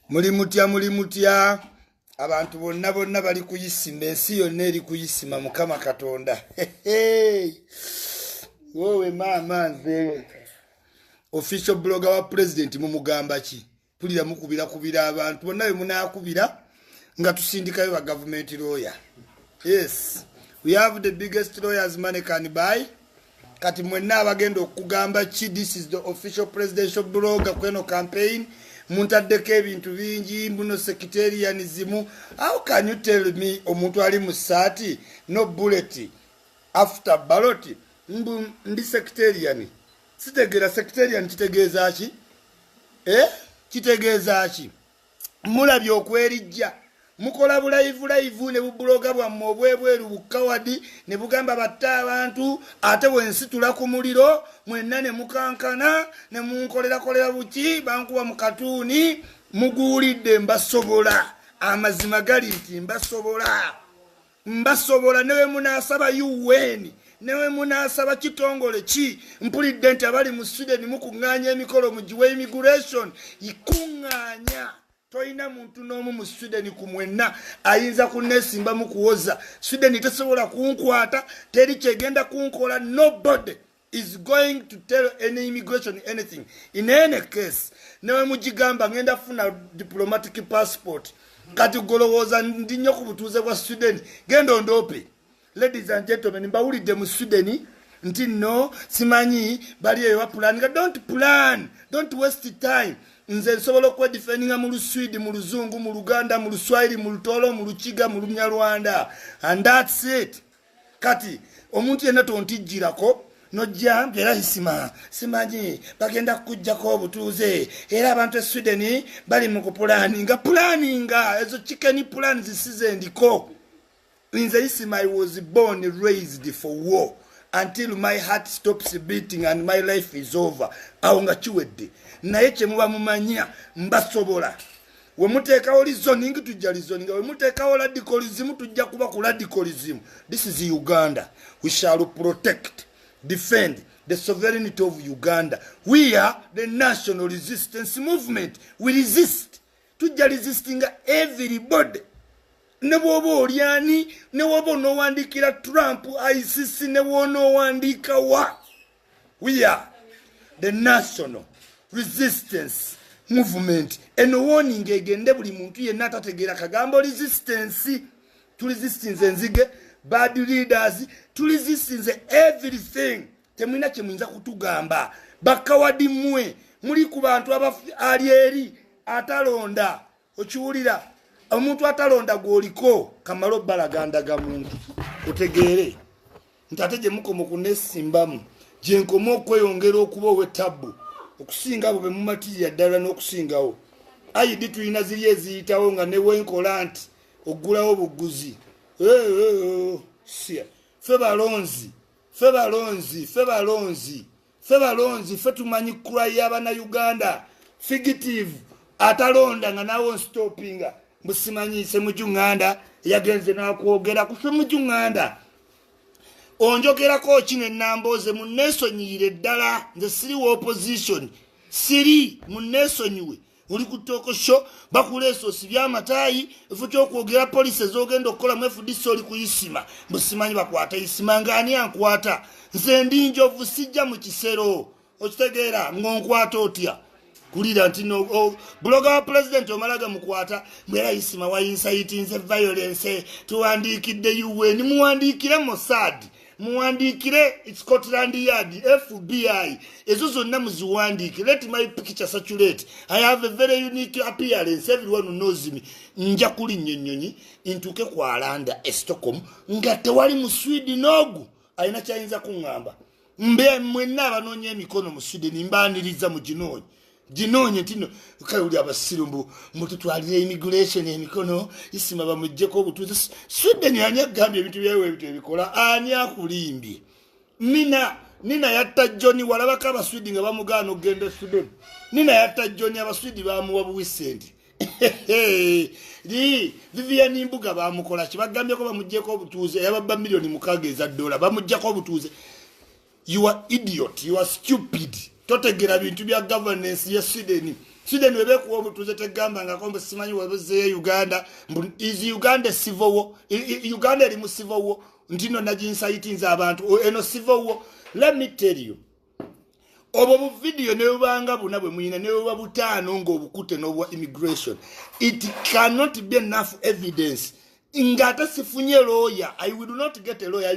Muli mutya abantu bonna bali kuyisima ensi yonna eri kuyisima Mukama Katonda. Wowe mama nze official blogger wa president mumugamba ki pulira mukubira abantu bonna be munakubira nga tusindikayo ba government lawyer. Yes, we have the biggest lawyers money can buy. Kati mwenna abagenda okugamba ki this is the official presidential blogger kweno campaign. Muntaddeko ebintu bingi mbuno secretarianism. How can you tell me omuntu ali mu saati no bullet after ballot ndi secretarian? Sitegera secretarian kitegeeza ki? Kitegeeza ki? Mulabye okwerijja mukola live ne bubuloga bwammwe obwebweru bukawadi ne bugamba batta abantu ate wensitula ku muliro mwenna ne mukankana ne munkolera buki bankuwa mu katuuni muguulidde mbasobola amazima gali nti mbasobola newe munasaba UN newe munasaba kitongole ki mpulidde nti abali mu Sweden mukuŋŋaanya emikolo mu giwe immigration ikuŋŋaanya. Toina muntu n'omu mu Sweden kumwenna ayinza kunesimba mu kuwoza. Sweden tesobola kunkwata teri kyegenda kunkola. Nobody is going to tell any immigration anything. In any case, newe mugigamba ngenda funa diplomatic passport kati golowooza ndi nnyo ku butuuze bwa Sweden genda ondope. Ladies and gentlemen, mbawulidde mu Sweden nti no simanyi bali eyo bapulaninga. Don't plan, don't waste time. Nze nsobola okwedifendinga mu Luswidi, mu Luzungu, mu Luganda, mu Luswahili, mu Lutolo, mu Lukiga, mu Lunyarwanda. And that's it. Kati omuntu yenna tontijjirako nojja era isima simanyi bagenda kujjako obutuuze era abantu e Sweden bali mu kupulaninga ezo chicken plans zisizendiko. Nze isima I was born raised for war until my heart stops beating and my life is over. Awo nga kiwedde naye kye muba mumanya mbasobola. We muteekawo lizoning tujja lizoning, we muteekawo radicalism tujja kuba ku radicalism. This is Uganda. We shall protect, defend the sovereignty of Uganda. We are the national resistance movement. We resist. Tujja resisting everybody. Ne bwoba olyani ne woba onowandikira Trump ICC ne wonowandika wa. We are the national resistance movement. Eno warning egende buli muntu yenna atategeera kagambo resistance. To resistance enzige bad leaders, to resistance everything. Temwina kye muyinza kutugamba bakawadi mmwe muli ku bantu ali eri atalonda. Okiwulira omuntu atalonda gwoliko kamalo balagandaga muntu otegeere ntate gye mukomo kunesimbamu gye nkomo okweyongera okuba ow'ettabu okusinga abo be mumatiriya ddala n'okusingawo. Ayidi tulina ziri eziyitawo nga ne wenkola nti oggulawo buguzi. Ffe balonzi ffe tumanyi kula y'abana Uganda fugitive atalonda nga nawo stopinga musimanyiise mu Junganda yagenze n'akwogera ku ffe mu Junganda onjogerako kino ennambooze munneesonyiire ddala nze siri wa opposition siri munneesonyiwe uli ku tokosho bakuleesa osibya amataayi efu ky'okwogera polisi ez'ogenda okukola mu FDC oli kuyisima musimanyi bakwata isima ng'ani ankwata nze ndi njovu sijja mu kisero okitegeera ng'onkwata otya kulira nti no bloga wa president omalaga mukwata mwera isima wa inciting violence tuwandiikidde UN muwandiikire Mossad muwandiikire Scotland Yard FBI ezo zonna muziwandiike. Let my picture saturate. I have a very unique appearance. Everyone who knows me. Nja kuli nnyonnyonyi intuke kwa Alanda Stockholm nga tewali mu Sweden ogu alina kyayinza kuŋŋamba mbe mwenna abanoonya emikono mu Sweden mbaniriza mu ginoonye tino kawuli abasirumbu mututwalire immigration emikono isima bamujjeko obutuuze. Sweden ani agambye ebintu byawe ebintu ebikola ani akulimbye? Nina yatta Johnny walabako abaswidi nga bamugaana okugenda Sweden. Nina yatta Johnny abaswidi bamuwa buwisendi. Vivian Mbuga bamukola ki bagambyeko bamujjeko obutuuze yababba $6,000,000 bamujjako obutuuze. You are idiot, you are stupid. totegera bintu bya governance ya Sweden webe kuwa obutuze tegamba nga kombe simanyi webeze Uganda is Uganda civil war Uganda eri mu civil war ndino najinsaitinza abantu eno civil war. Let me tell you obo mu video ne ubanga buna bwe muyina ne ubabutano ngo obukute no immigration it cannot be enough evidence ingata sifunye lawyer. I will not get a lawyer.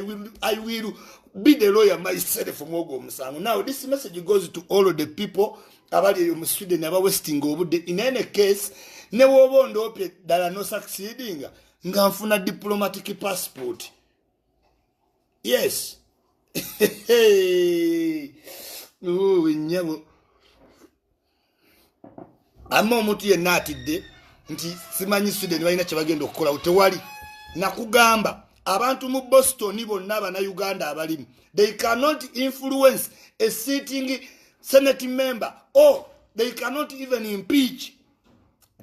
I will be the lawyer myself from Ogo Musango. Now this message goes to all of the people about the Sweden about wasting over. In any case, ne wobondo ope that are not succeeding. Ngamfuna diplomatic passport. Yes. Oh, nyabo. Amo mutu ye natide. Nti simanyi Sweden balina kye bagenda okukola utewali nakugamba abantu mu Boston bonna bana Uganda abalimu they cannot influence a sitting senate member or they cannot even impeach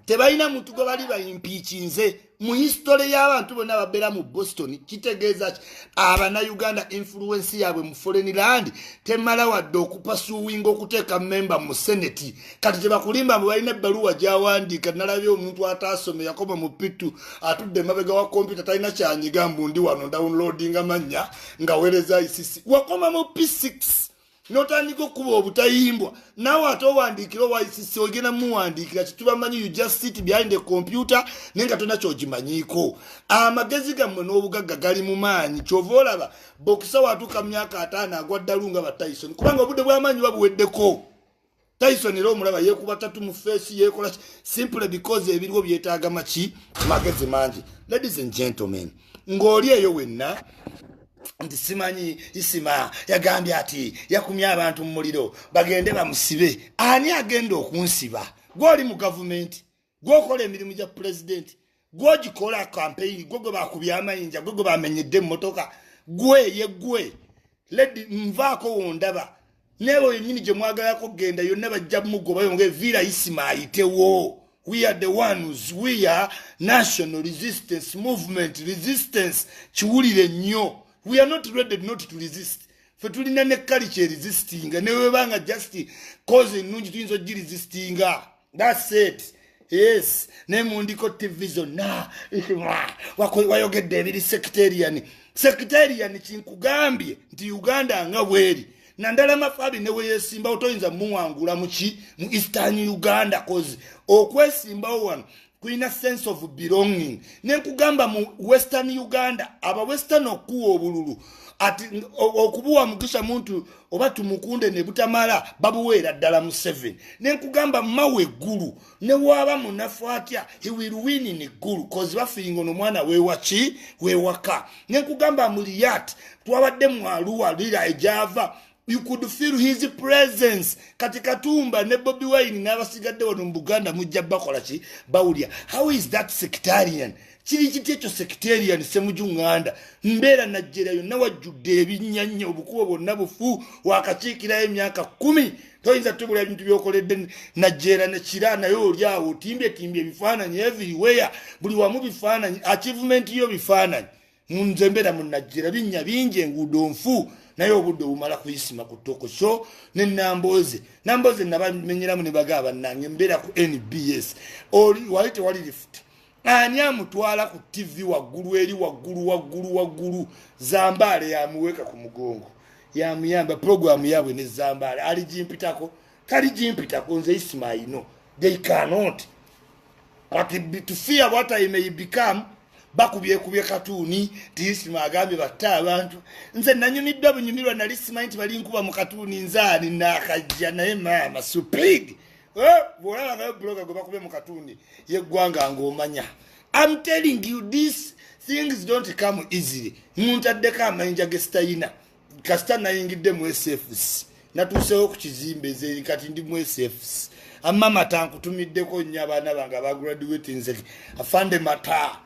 tebalina muntu gwe bali ba impeach nze mu history y'abantu bonna babera mu Boston kitegeeza abana Uganda influence yabwe mu foreign land temala wadde okupasuwinga okuteeka member mu senate kati tebakulimba balina ebbaluwa gyawandika nalabye omuntu ataasome yakoma mu pitu atudde mabega wa computer talina kyanyiga mbundi wano downloading amanya nga wereza ICC wakoma mu P6 notandika okuba obutayimbwa nawe ate owandikira owa ICC ogenda muwandikira kitubamanyi you just sit behind the computer nenga tona kyogimanyiko amagezi gammwe n'obugagga gali mu maanyi kyova olaba bokisa watuuka myaka 5 agwa ddalunga ba Tyson kubanga obudde bw'amaanyi babuweddeko Tyson era omulaba yeekuba tatu mu face yeekola simply because ebiriwo byetaaga maki magezi mangi. Ladies and gentlemen ng'oli eyo wenna nti simanyi isima yagambye ati yakumya abantu mu muliro bagende bamusibe ani agenda okunsiba gwoli mu government gwokola emirimu gya president gwogikola campaign gwogo bakubya amayinja gwogo bamenyedde mmotoka gwe ledi mvaako wondaba nebo yenyini gye mwagalako genda yonna bajja mugoba yonge vira isima ayitewo. We are the ones, we are national resistance movement resistance chiwulire nnyo. We are not ready not to resist. For tulina ne culture resisting and never banga just causing nungi tuyinza resisting. That's it. Yes. Nemundiko television na wayogedde ebiri sectarian. Sectarian kinkugambye nti Uganda nga bweri. Nandala mafabi newe yesimba otoyinza muwangula mu Eastern Uganda cause okwesimba one kuina sense of belonging. Nenkugamba mu Western Uganda aba Western okuwa obululu ati okubuwa mugisha muntu oba tumukunde ne butamala babuweera ddala mu 7. Nenkugamba mawe gulu ne waba munafu atya he will win in gulu cause bafingo no mwana wewaka. Nenkugamba mu Riyadh twabadde mu Arua lira ejava. You could feel his presence katika tumba ne Bobi Wine n'abasigadde wano mu Buganda mujja bakola ki bawulya. How is that sectarian? Kiri kiti ekyo sectarian semujunganda mbeera najjera yonna wajjudde ebinyanya obukubo bonna bufu wakakiikirayo emyaka 10 toyinza tubula ebintu byokoledde najjera ne kirana yo olyawo timbye ebifaananyi everywhere buli wamu bifaananyi achievement yo bifaananyi munze mbeera mu najjera binnya bingi enguudo nfu naye obudde bumala kuyisima ku toko so ne Namboze nabamenyeramu ne bagaba nange mbeera ku NBS wali tewali lift ani amutwala ku TV waggulu eri waggulu Zambale yamuweka ku mugongo yamuyamba program yabwe ne Zambale alijimpitako nze Ismail no they cannot but to fear what I may become bakubye katuni tisima agambe batta abantu nze nanyumidde bunyumirwa nali simanyi bali nkuba mu katuni nzaani nakajja naye mama supig bwolaba nga blogger go bakubye mu katuni yeggwanga ng'omanya. I'm telling you these things don't come easily. Muntaddeko amayinja gesitayina kasita nayingidde mu SFC natuusewo ku kizimbe ze kati ndi mu SFC amama tankutumiddeko nnyo abaana bange abagraduate nze afande mata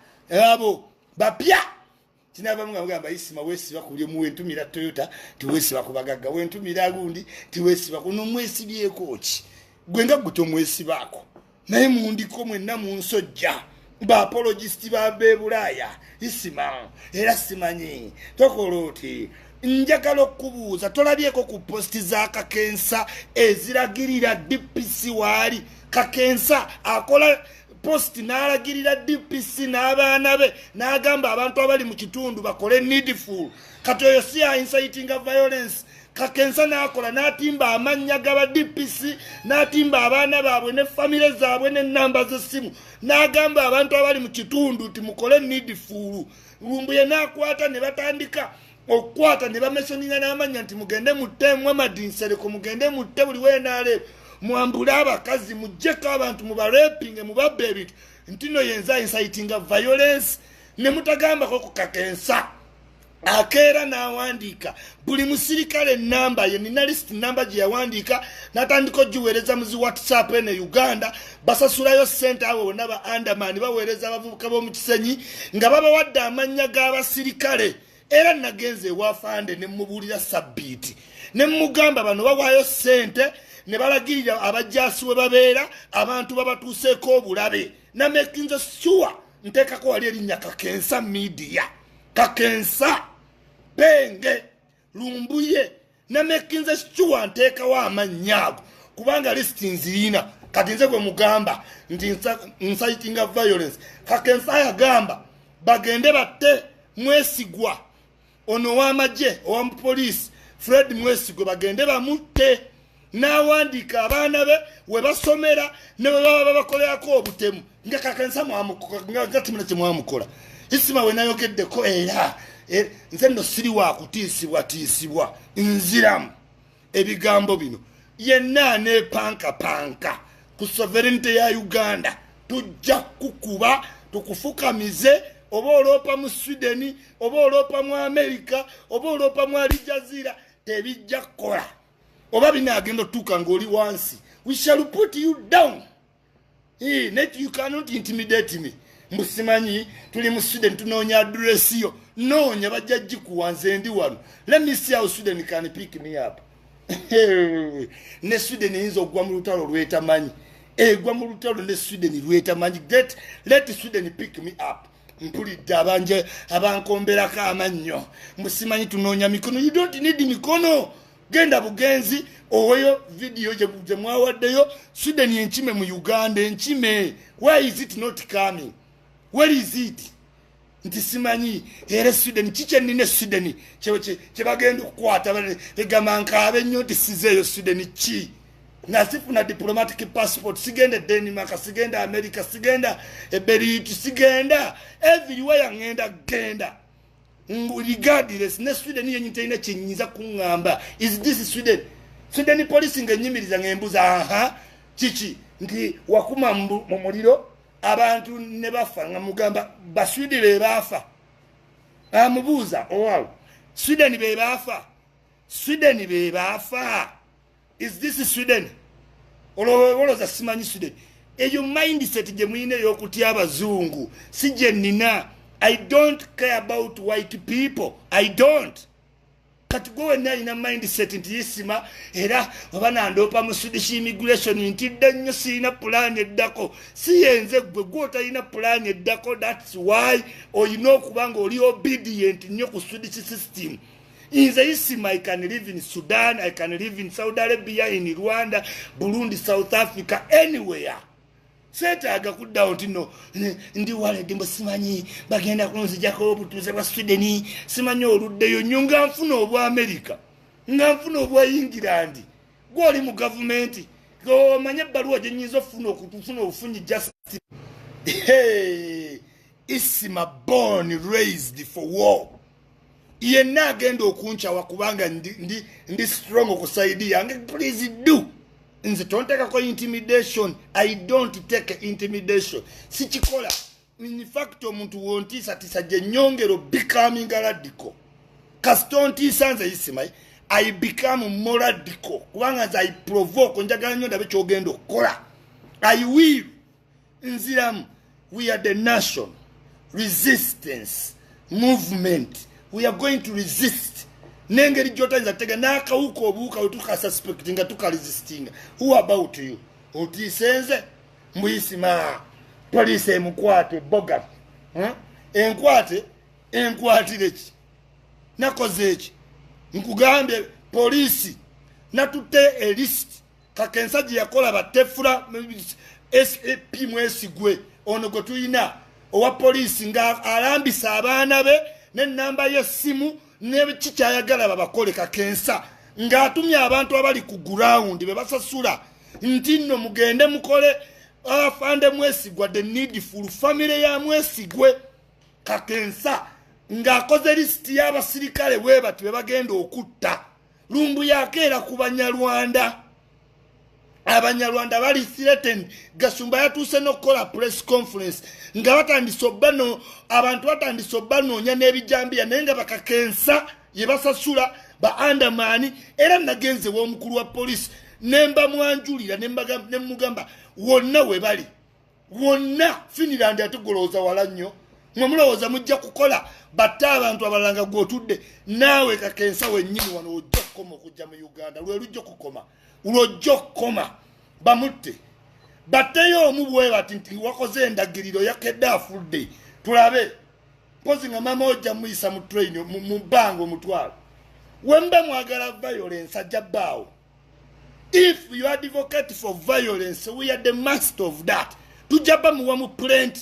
abo bapya kinaba mugamba Isima wesiba kulye mu wentumira Toyota tiwesiba kubagagga wentumira gundi tiwesiba kuno mwesibyeko ki gwenga guto mwesibako naye mundiko mwenna munsojja ba apologist ba bebulaya Isima era simanyi tokoloti njagala okubuuza tolabyeko ku posti za Kakensa eziragirira DPC waali Kakensa akola posti n'alagirira DPC n'abaana be n'agamba abantu abali mu kitundu bakole needful kati oyo si inciting violence Kakensa n'akola n'atimba amannya g'aba DPC n'atimba abaana baabwe ne famire zaabwe n'ennamba z'essimu n'agamba abantu abali mu kitundu nti mukole needful Lumbuye n'akwata ne batandika okwata ne bamesoninga n'amanya nti mugende mutte Muhammad Nsereko mugende mutte buli weenaale mwambule abakazi mujjeko abantu mubarepinge mubabbe ebintu ntino yenza inciting violence ne mutagambako ku Kakensa akeera n'awandiika buli musirikale namba ye nina list namba gye yawandiika n'atandika ogiweereza muzi WhatsApp ene Uganda basasulayo ssente abo bonna ba Andaman baweereza abavubuka b'omu Kisenyi nga babawadde amannya g'abasirikale era nagenze wafande ne mubuulira sabbiiti ne mugamba bano bawaayo ssente ne balagirira abajjaasi we babeera abantu babatuuseeko obulabe na making sure nteekako wali erinnya Kakensa media Kakensa Benge Lumbuye na making sure nteekawo amannya ago kubanga listi nzirina kati nze gwe mugamba nti inciting violence Kakensa yagamba bagende batte Mwesigwa ono w'amagye owa police Fred Mwesigwa bagende bamutte n'awandiika abaana be we basomera ne we baba bakolerako obutemu nga Kakensa nga timuna kye mwamukola isima we nayogeddeko era nze nno siri wa kutiisibwa nziramu ebigambo bino yenna aneepankapanka ku sovereignty ya Uganda tujja kukuba tukufukamize oba oloopa mu Sweden oba oloopa mu America oba oloopa mu Al Jazeera tebijja kukola oba binaagenda otuuka ng'oli wansi we shall put you down you cannot intimidate me musimanyi tuli mu Sweden tunoonya address yo noonya bajja gikuwa nze ndi wano let me see how Sweden can pick me up ne Sweden eyinza okugwa mu lutalo lwetamanyi egwa mu lutalo ne Sweden lwetamanyi let Sweden pick me up mpulidde abanje abankomberako amannyo musimanyi tunoonya mikono you don't need mikono genda bugenzi oyo video gye mwawaddeyo Sweden enkime mu Uganda enkime why is it not coming where is it nti simanyi era Sweden kiche nine Sweden kye bagenda okukwata begamba nkaabe nnyo nti sizeeyo Sweden ki nasifuna diplomatic passport sigenda Denmark sigenda America sigenda Beirut sigenda everywhere ngenda genda regardless ne Sweden yenyitaina kyenyiza kuŋŋamba is this Sweden police ngenyimiriza ngembuza kiki nti wakuma mu muliro abantu ne bafa nga mugamba baswidi be bafa amubuuza owawo Sweden be bafa is this Sweden oloza simanyi Sweden eyo mindset gye muyine y'okutya abazungu si gye nina I don't care about white people. I don't. Kati gowe na ina mindset nti yisima era obana ndopa mu Swedish immigration nti ddannyo sina plan eddako siyenze gwe gwota ina plan eddako that's why you know kubanga oli obedient nnyo ku Swedish system. Inze yisima I can live in Sudan, I can live in Saudi Arabia, in Rwanda, Burundi, South Africa, anywhere. Seetaaga kuddawo ntino ndi walede mbo simanyi bagenda kunzijako obutuuze bwa Sweden simanyi oluddeyo nnyo nga nfuna obwa America nga nfuna obwa England gwoli mu gavumenti omanye ebbaluwa gye nnyinza okufuna obufunyi justice isima born raised for war yenna agenda okunkyawa kubanga ndi strong okusaidia yange please do nze tonteka intimidation. I don't take intimidation. Sichikola. In fact, omuntu wontisa tisa je nyongero becoming radical. Kastonti sanza isimai. I become more radical. Kubanga I provoke njagala nnyo ndabe kyogendo kola. I will. Nziramu. We are the nation. Resistance. Movement. We are going to resist. Nengeri jota nzatega naka uko obuka utuka suspectinga tuka resistinga. Who about you? Utisenze muisima police mukwate boga. Enkwate lechi. Nakozechi. nkugambye polisi natutte a list Kakensa gye yakola batefula SAP Mwesigwe ono gwe tulina owa polisi nga alambisa abaana be n'ennamba y'essimu n'ekikyayagala babakole Kakensa ng'atumye abantu abali ku ground be basasula nti nno mugende mukole afande Mwesigwa the needful family ya Mwesigwe Kakensa ng'akoze lisiti y'abasirikale bwe bati be bagenda okutta lumbu yakeera ku Banyarwanda Abanyarwanda bali threatened Gasumba yatuuse n'okukola press conference nga batandise obbano abantu batandise obbanoonya n'ebijambiya naye nga Bakakensa ye basasula ba andamani era nagenze w'omukulu wa polisi nemba mwanjulira nemugamba wonna we bali wonna Finland atugolooza wala nnyo mwe mulowooza mujja kukola batta abantu abalanga gw'otudde naawe Kakensa wennyini wano ojja kukoma okujja mu Uganda lwe lujja kukoma ulojja kukoma bamutte batteyo omu bwe bati nti wakoze endagiriro yakedde afudde tulabe mpozi nga mama ojja muyisa mu train mu bango mutwalo wembe mwagala violence ajja bbaawo. If you are advocate for violence, we are the master of that. Tujaba muwamu plenty.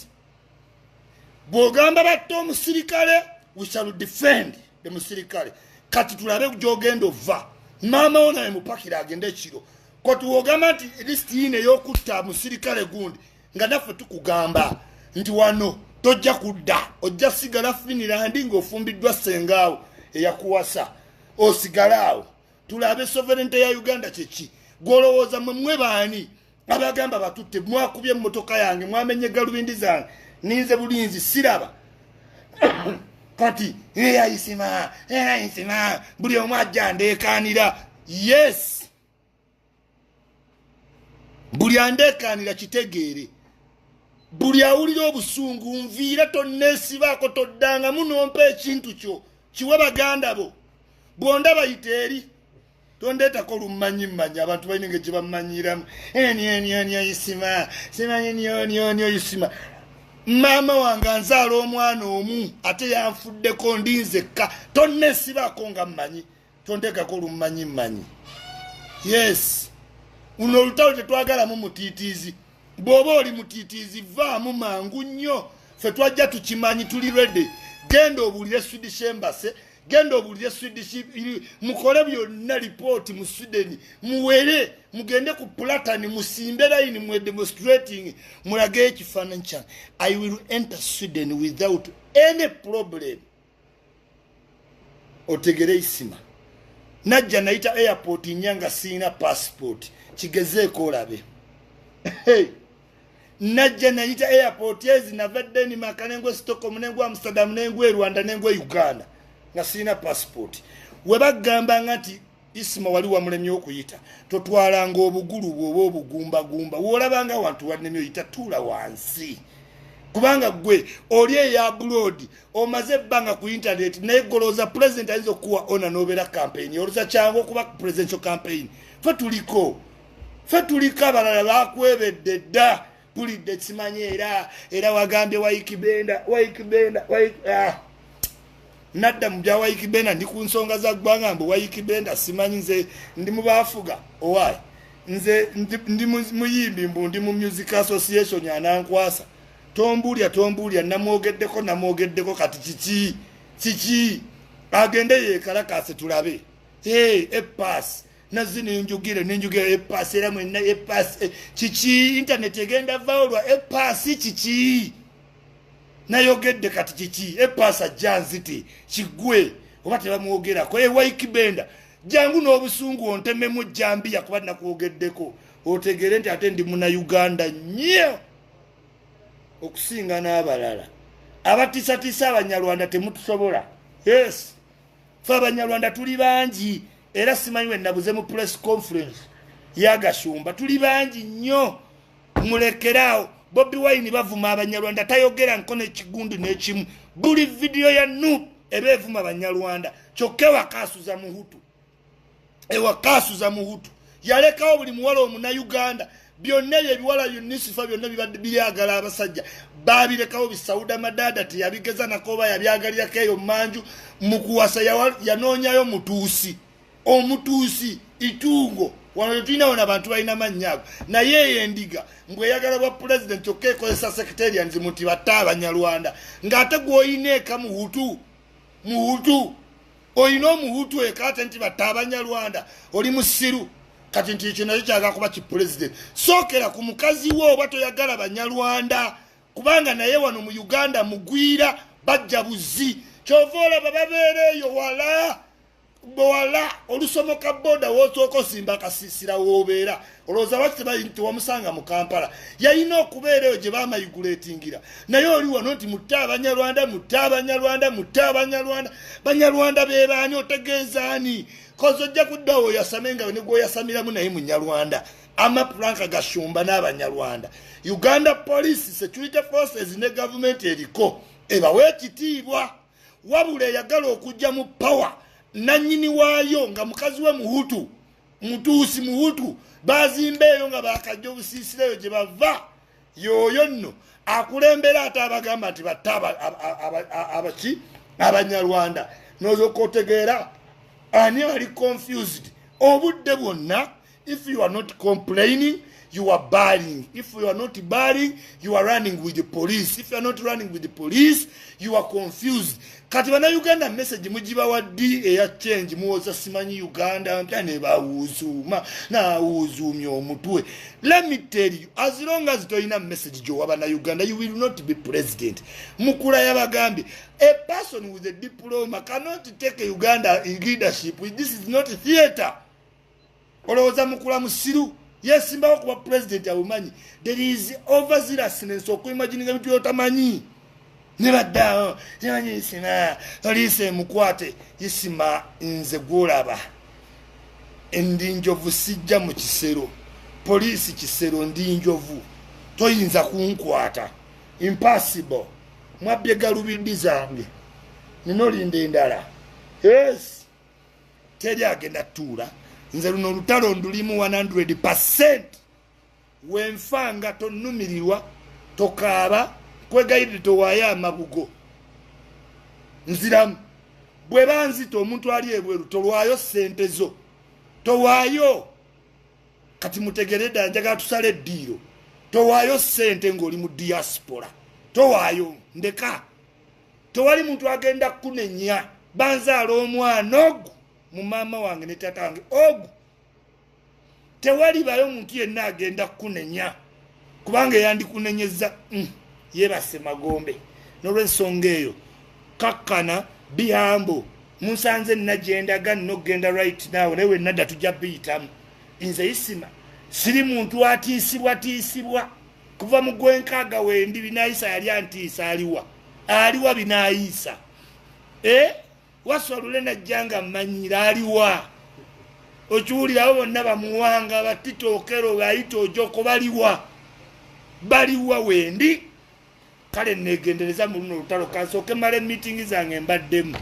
Bwogamba batta omusirikale, we shall defend the musirikale. Kati tulabe gyogenda ova. Mama ona emupakira agende ekiro. Kati wogamba nti listi ine y'okutta musirikale gundi nga naffe tukugamba nti wano tojja kudda ojja sigala Finland ng'ofumbiddwa sengaawo eyakuwasa osigalaawo. Tulabe sovereignty ya Uganda kyeki golowooza mmwe baani abagamba batutte mwakubye emmotoka yange mwamenye galubindi zange ninze bulinzi siraba kati eyayisima buli omu ajja ndeekaanira. Yes, buli andeekaanira kitegeere buli awulira obusungu nviira tonneesibaako toddangamu nompa ekintu kyo kiwe baganda bo bwonda bayita eri tondetako lumanyi abantu balina gye bamanyiramu yisima yisima. Mama wange anzaala omwana omu ate yanfuddeko ndinzekka tonneesibaako nga mmanyi tondekako lumanyi. Yes, uno olutalo tetwagalamu mutiitiizi. Bw'oba oli mutiitiizi vaamu mangu nnyo ffe twajja tukimanyi tuli ready. Genda obuulire Swedish Embassy, genda obuulire Swedish mukole byonna lipooti mu Sweden muwere mugende ku Platani musimbe line mwe demonstrating mulage ekifaananyi kyange. I will enter Sweden without any problem. Otegere isima najja nayita airport nyanga sina passport kigezeeko olabe. Hey, najja nayita airport ezi navadde ni Makanengwe Stockholm nengwe Amsterdam nengwe Rwanda nengwe Uganda nga sina passport. We bagamba ngati isima wali wamulemye okuyita totwalanga obugulu bwo obugumba wolabanga abantu wanemye oyita tula wansi kubanga gwe oli eya abroad omaze ebbanga ku internet naye goloza president alizo kuwa ona nobera campaign oluza kyangu okuba ku presidential campaign fe tuliko abalala bakwebedde dda tulidde kimanye era wagambye Waikibenda nadda mubya Waikibenda ndi ku nsonga za ggwanga mbu Waikibenda simanyi nze ndi mu baafuga owaye nze ndi muyimbi mbu ndi mu music association anankwasa tombulya namwogeddeko kati kiki agende yekalakase tulabe. Epass nazini njugire epass era mwenna epass kiki internet egenda vaolwa epass kiki nayogedde kati kiki epass ajjanziti kigwe oba tebamwogerako Waikibenda jangu n'obusungu ontememu jambiya kuba nakwogeddeko otegere nti ate ndi muna Uganda nnyo okusinga n'abalala abatisatisa Abanyarwanda temutusobola. Yes, fe Abanyarwanda tuli bangi era simanyi we nabuze mu press conference ya Gashumba tuli bangi nnyo mulekeraawo. Bobi Wine bavuma Abanyarwanda tayogera nkono ekigundu n'ekimu buli video ya Nup ebevuma Abanyarwanda kyokka ewakasuza muhutu yalekawo buli muwala omuna Uganda byonna ebiwala UNICEF byonna bibadde byagala abasajja babirekawo bisauda madada teyabigeza nakoba yabyagalirako eyo manju mukuwasa yanoonyayo mutuusi omutuusi itungo wano tulina wona abantu balina mannyago naye yendiga ngweyagala bwa president kyokka ekozesa secretarians muti batta abanyarwanda ng'ate gw'olina eka muhutu olina omuhutu eka ate nti batta abanyarwanda oli musiru kati nti ekyo nakyo kyagala kuba kipresident sookera ku mukazi wo oba toyagala banyarwanda kubanga naye wano mu Uganda mugwira bajja buzi kyova olaba babeera eyo wala olusomoka boda wosooka osimba akasiisira woobeera olowooza lwaki nti wamusanga mu Kampala yalina okubeera eyo gye bamayigulatingira naye oli wano nti mutta abanyarwanda beebaani otegeezaani kozi ojja kuddawo oyasamenga ne gwoyasamiramu naye munyarwanda amapulanka gashumba n'abanyarwanda Uganda Police Security Forces ne gavumenti eriko ebawe ekitiibwa wabula eyagala okujja mu power nanyini waayo nga mukazi we mutuusi muhutu bazimba eyo nga bakajja obusiisireyo gye bava yoyo nno akulembera ate abagamba nti batta abanyarwanda nozoka otegeera ani ali confused obudde bwonna. If you are not complaining, you are barring. If you are not barring, you are running with the police. If you are not running with the police, you are confused. Kati bana Uganda message mujiba wa eya change muwoza simanyi Uganda mpane bawuzuma na uzumya omutwe. Let me tell you, as long as toina message jo wabana Uganda, you will not be president. Mukula yabagambi, a person with a diploma cannot take a Uganda in leadership. This is not theater. Olowooza mukula musiru yesimbawo kuba president awumanyi. There is overzealousness okuimagininga ebintu byotamanyi ne baddawo temanyi isima olise mukwate isima nze gwolaba ndi njovu sijja mu kisero poliisi kisero ndi njovu toyinza kunkwata impossible mwabbye galubindi zange ninolinda endala yes teri agenda tuula nze luno lutalo ndulimu 100%. Wenfanga tonumirirwa tokaaba kwegayirire towaayo amabugo nziramu bwe banzita omuntu ali ebweru tolwayo ssente zo towaayo kati mutegeredde njagala tusale eddiiro towaayo ssente ng'oli mu diaspora towaayo ndeka tewali muntu agenda kunenya banzaala omwana ogu mu maama wange ne tata wange ogu tewali bayo muntu yenna agenda kunenya kubanga yandikunenyeza yebase magombe n'olwensonga eyo kakkana biyambo musanze nagendaga nogenda right now newe nadda tujja biyitamu nze isima siri muntu atiisibwa kuva mu gwenkaaga wendi binaayisa yali antiisa aliwa binaayisa wasolule najjanga mmanyira aliwa okiwulirawo bonna bamuwanga batitookero bayita ojoko baliwa wendi kale negendereza mu luno lutalo kansooke male meeting zange mbaddemu